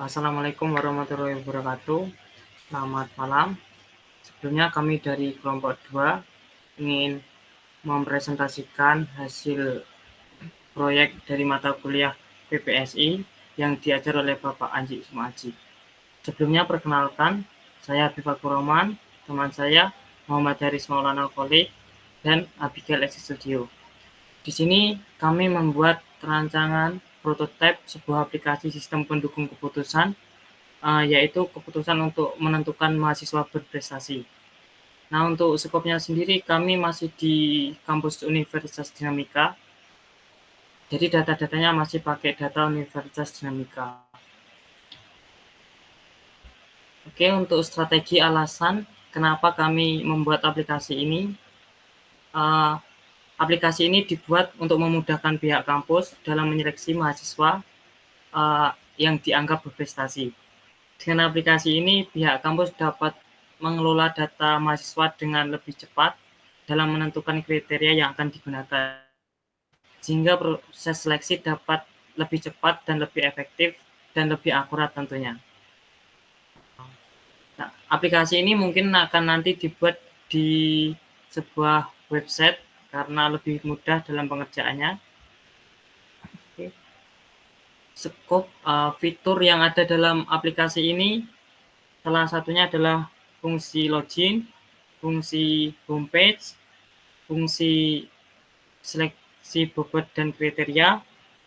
Assalamualaikum warahmatullahi wabarakatuh. Selamat malam. Sebelumnya kami dari kelompok 2 ingin mempresentasikan hasil proyek dari mata kuliah PPSI yang diajar oleh Bapak Anji Sumaji. Sebelumnya perkenalkan, saya Habibur Rahman, teman saya Muhammad Haris Maulana Kholik, dan Abigail Esi Studio. Di sini kami membuat rancangan prototipe sebuah aplikasi sistem pendukung keputusan, yaitu keputusan untuk menentukan mahasiswa berprestasi. Nah, untuk skopnya sendiri kami masih di kampus Universitas Dinamika. Jadi data-datanya masih pakai data Universitas Dinamika. Oke, untuk strategi alasan kenapa kami membuat aplikasi ini. Aplikasi ini dibuat untuk memudahkan pihak kampus dalam menyeleksi mahasiswa yang dianggap berprestasi. Dengan aplikasi ini, pihak kampus dapat mengelola data mahasiswa dengan lebih cepat dalam menentukan kriteria yang akan digunakan, sehingga proses seleksi dapat lebih cepat dan lebih efektif dan lebih akurat tentunya. Nah, aplikasi ini mungkin akan nanti dibuat di sebuah website karena lebih mudah dalam pengerjaannya. Skop fitur yang ada dalam aplikasi ini salah satunya adalah fungsi login, fungsi homepage, fungsi seleksi bobot dan kriteria,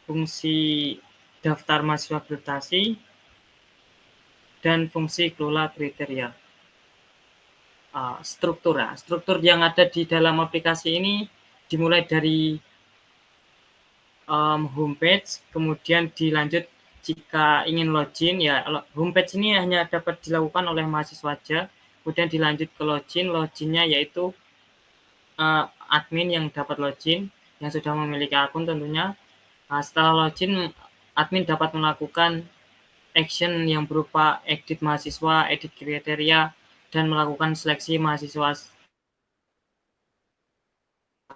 fungsi daftar mahasiswa prestasi, dan fungsi kelola kriteria. Struktur yang ada di dalam aplikasi ini dimulai dari homepage, kemudian dilanjut jika ingin login, ya homepage ini hanya dapat dilakukan oleh mahasiswa saja, kemudian dilanjut ke login. Loginnya yaitu admin yang dapat login, yang sudah memiliki akun tentunya. Setelah login, admin dapat melakukan action yang berupa edit mahasiswa, edit kriteria, dan melakukan seleksi mahasiswa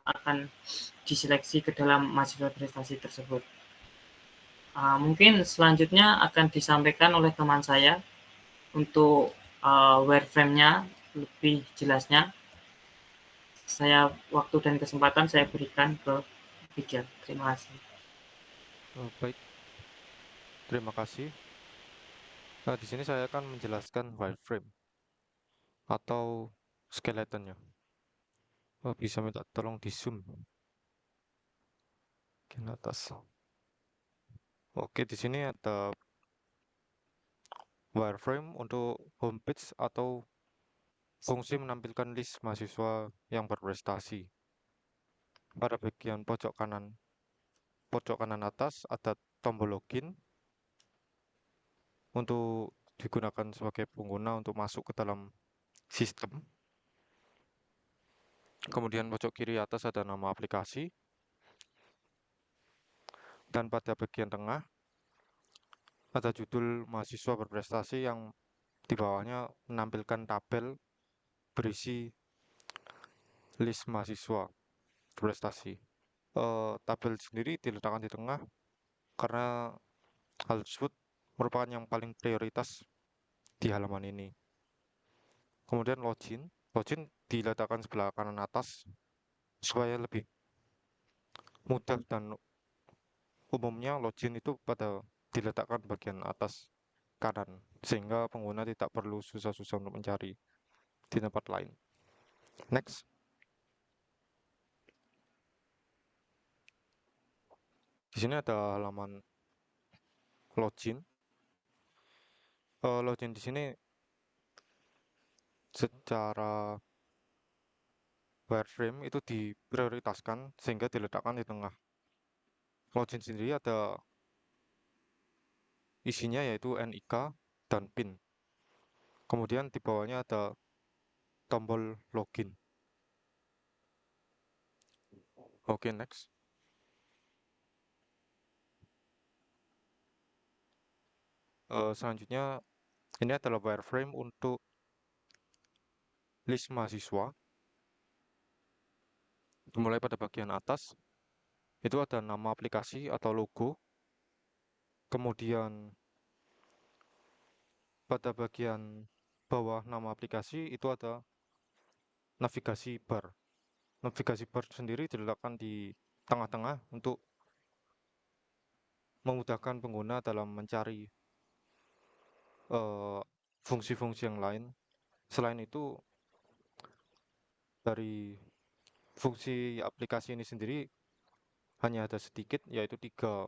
akan diseleksi ke dalam mahasiswa prestasi tersebut. Mungkin selanjutnya akan disampaikan oleh teman saya untuk wireframe-nya lebih jelasnya. Saya waktu dan kesempatan saya berikan ke Abigail. Terima kasih. Baik, terima kasih. Di sini saya akan menjelaskan wireframe atau skeletonnya. Bisa minta tolong di zoom ke atas. Oke, di sini ada wireframe untuk homepage atau fungsi menampilkan list mahasiswa yang berprestasi. Pada bagian pojok kanan atas ada tombol login untuk digunakan sebagai pengguna untuk masuk ke dalam sistem. Kemudian pojok kiri atas ada nama aplikasi. Dan pada bagian tengah ada judul mahasiswa berprestasi yang di bawahnya menampilkan tabel berisi list mahasiswa berprestasi. Tabel sendiri diletakkan di tengah karena hal tersebut merupakan yang paling prioritas di halaman ini. Kemudian login diletakkan sebelah kanan atas supaya lebih mudah, dan umumnya login itu diletakkan bagian atas kanan sehingga pengguna tidak perlu susah-susah untuk mencari di tempat lain. Next. Di sini ada halaman login. Login di sini secara wireframe itu diprioritaskan sehingga diletakkan di tengah. Login sendiri ada isinya yaitu NIK dan PIN. Kemudian di bawahnya ada tombol login. Oke, next. Selanjutnya ini adalah wireframe untuk list mahasiswa. Mulai pada bagian atas itu ada nama aplikasi atau logo, kemudian pada bagian bawah nama aplikasi itu ada navigasi bar. Navigasi bar sendiri diletakkan di tengah-tengah untuk memudahkan pengguna dalam mencari fungsi-fungsi yang lain. Selain itu, dari fungsi aplikasi ini sendiri hanya ada sedikit, yaitu 3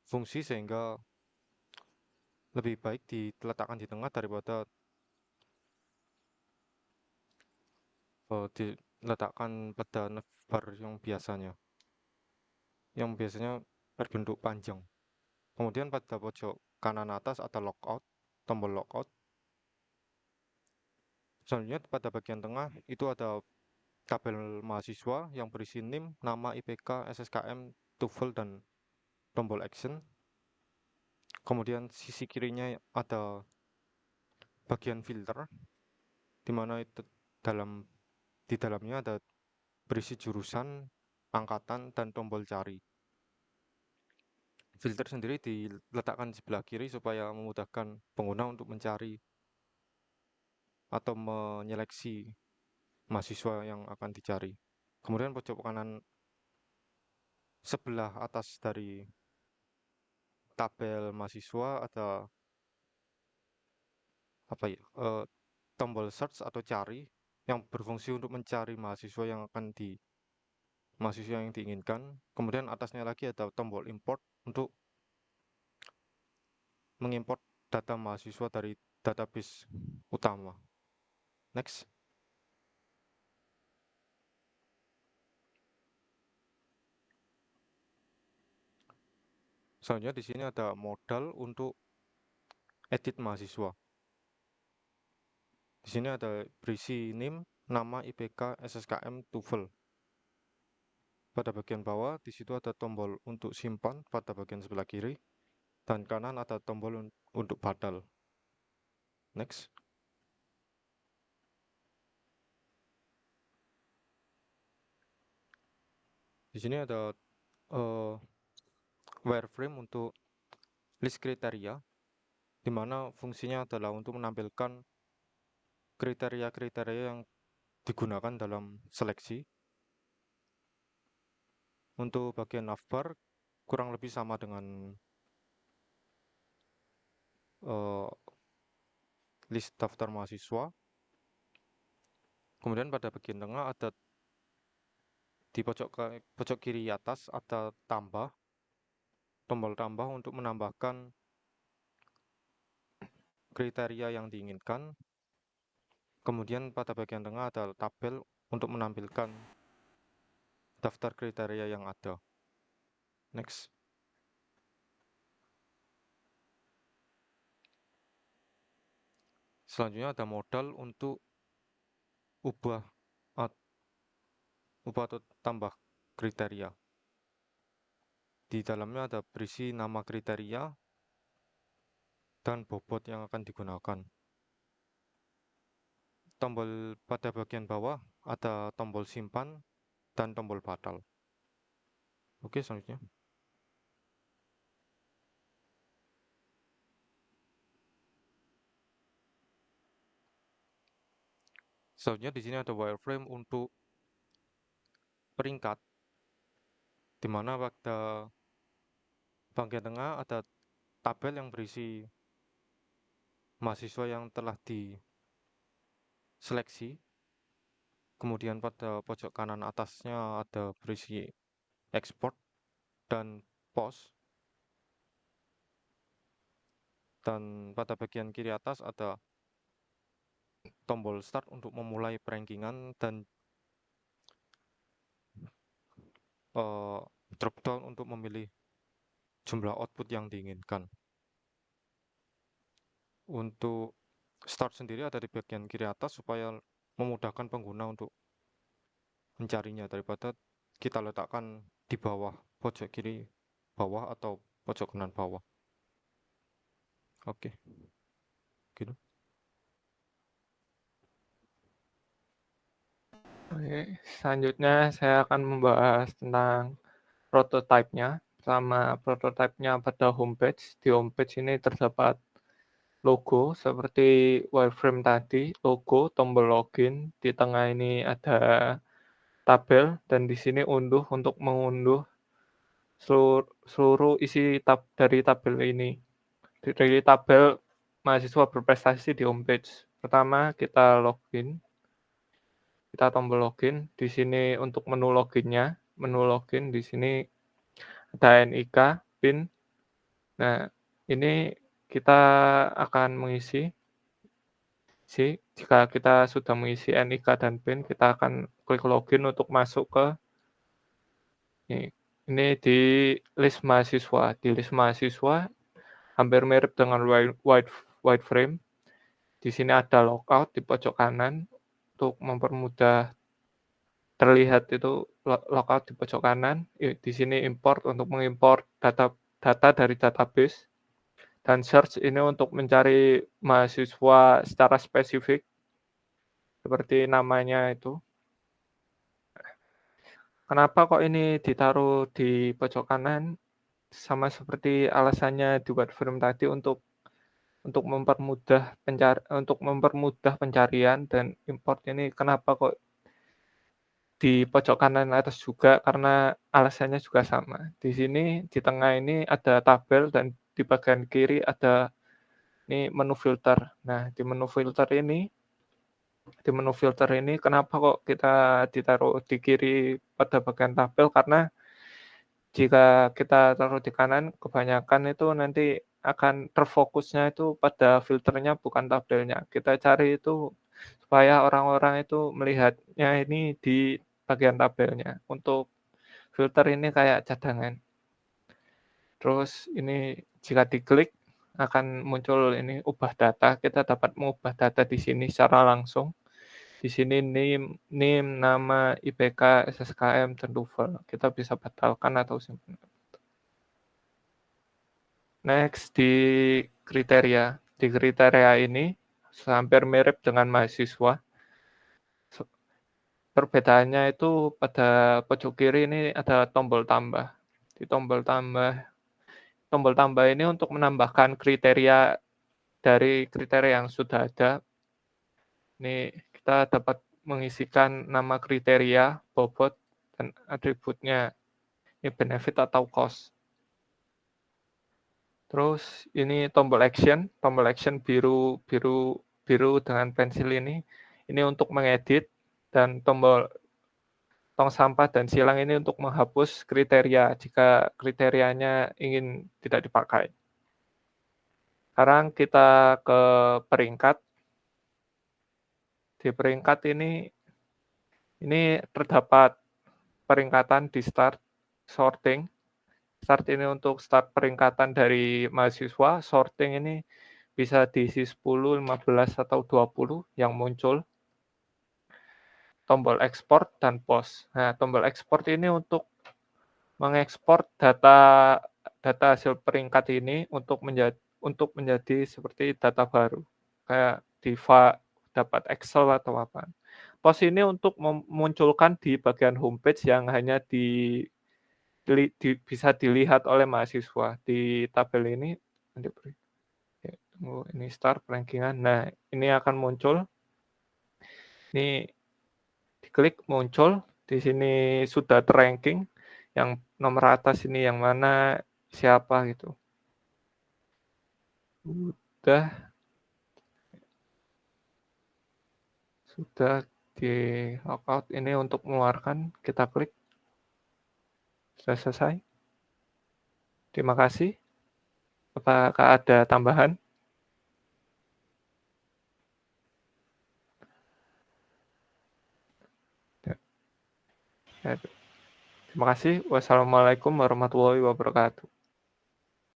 fungsi, sehingga lebih baik diletakkan di tengah daripada diletakkan pada navbar yang biasanya berbentuk panjang. Kemudian pada pojok kanan atas ada logout, tombol logout. Selanjutnya pada bagian tengah itu ada tabel mahasiswa yang berisi NIM, nama, IPK, SSKM, TOEFL, dan tombol action. Kemudian sisi kirinya ada bagian filter, di mana itu di dalamnya ada berisi jurusan, angkatan, dan tombol cari. Filter sendiri diletakkan di sebelah kiri supaya memudahkan pengguna untuk mencari atau menyeleksi mahasiswa yang akan dicari. Kemudian pojok kanan sebelah atas dari tabel mahasiswa ada apa ya? Tombol search atau cari yang berfungsi untuk mencari mahasiswa yang diinginkan. Kemudian atasnya lagi ada tombol import untuk mengimport data mahasiswa dari database utama. Next. Selanjutnya di sini ada modal untuk edit mahasiswa. Di sini ada berisi NIM, nama, IPK, SSKM, TOEFL. Pada bagian bawah di situ ada tombol untuk simpan pada bagian sebelah kiri, dan kanan ada tombol untuk badal. Next. Di sini ada wireframe untuk list kriteria, di mana fungsinya adalah untuk menampilkan kriteria-kriteria yang digunakan dalam seleksi. Untuk bagian navbar kurang lebih sama dengan list daftar mahasiswa. Kemudian pada bagian tengah ada di pojok kiri atas ada tombol tambah untuk menambahkan kriteria yang diinginkan. Kemudian pada bagian tengah ada tabel untuk menampilkan daftar kriteria yang ada. Next. Selanjutnya ada modal untuk ubah atau tambah kriteria. Di dalamnya ada berisi nama kriteria dan bobot yang akan digunakan. Tombol pada bagian bawah ada tombol simpan dan tombol batal. Oke, selanjutnya. Selanjutnya di sini ada wireframe untuk peringkat, di mana pada bagian tengah ada tabel yang berisi mahasiswa yang telah diseleksi. Kemudian pada pojok kanan atasnya ada berisi export dan post. Dan pada bagian kiri atas ada tombol start untuk memulai perankingan dan drop down untuk memilih jumlah output yang diinginkan. Untuk start sendiri ada di bagian kiri atas supaya memudahkan pengguna untuk mencarinya daripada kita letakkan di bawah pojok kiri bawah atau pojok kanan bawah. Oke, gitu. Oke, selanjutnya saya akan membahas tentang prototipe-nya. sama prototipenya pada homepage. Di homepage ini terdapat logo seperti wireframe tadi, logo, tombol login, di tengah ini ada tabel, dan di sini unduh untuk mengunduh seluruh isi dari tabel ini. Dari tabel mahasiswa berprestasi di homepage. Pertama kita login, kita tombol login. Di sini untuk menu loginnya, menu login di sini ada NIK, PIN. Nah, ini kita akan mengisi. Jika kita sudah mengisi NIK dan PIN, kita akan klik login untuk masuk ke ini di list mahasiswa. Di list mahasiswa hampir mirip dengan white frame. Di sini ada logout di pojok kanan untuk mempermudah terlihat itu logout di pojok kanan. Di sini import untuk mengimport data dari database, dan search ini untuk mencari mahasiswa secara spesifik seperti namanya itu. Kenapa kok ini ditaruh di pojok kanan? Sama seperti alasannya di wireframe tadi untuk mempermudah pencarian dan import ini. Kenapa kok di pojok kanan atas juga? Karena alasannya juga sama. Di sini di tengah ini ada tabel, dan di bagian kiri ada ini menu filter. Nah, di menu filter ini kenapa kok kita ditaruh di kiri pada bagian tabel? Karena jika kita taruh di kanan, kebanyakan itu nanti akan terfokusnya itu pada filternya, bukan tabelnya. Kita cari itu supaya orang-orang itu melihatnya ini di bagian tabelnya. Untuk filter ini kayak cadangan. Terus ini jika diklik akan muncul ini ubah data. Kita dapat mengubah data di sini secara langsung. Di sini name, nama, IPK, SSKM, dan TOEFL. Kita bisa batalkan atau simpan. Next, di kriteria. Di kriteria ini hampir mirip dengan mahasiswa. Perbedaannya itu pada pojok kiri ini ada tombol tambah. Di tombol tambah ini untuk menambahkan kriteria dari kriteria yang sudah ada. Ini kita dapat mengisikan nama kriteria, bobot, dan atributnya. Ini benefit atau cost. Terus ini tombol action biru dengan pensil ini untuk mengedit, dan tombol tong sampah dan silang ini untuk menghapus kriteria jika kriterianya ingin tidak dipakai. Sekarang kita ke peringkat. Di peringkat ini terdapat peringkatan di start, sorting. Start ini untuk start peringkatan dari mahasiswa, sorting ini bisa diisi 10, 15, atau 20 yang muncul. Tombol ekspor dan post. Nah, tombol ekspor ini untuk mengekspor data hasil peringkat ini untuk menjadi seperti data baru. Kayak dapat Excel atau apa. Post ini untuk memunculkan di bagian homepage yang hanya bisa dilihat oleh mahasiswa. Di tabel ini, ini start rankingan. Nah, ini akan muncul. Ini diklik muncul. Di sini sudah terranking. Yang nomor atas ini yang mana, siapa gitu. Sudah di logout. Ini untuk mengeluarkan, kita klik. Sudah selesai. Terima kasih. Apakah ada tambahan? Terima kasih. Wassalamualaikum warahmatullahi wabarakatuh.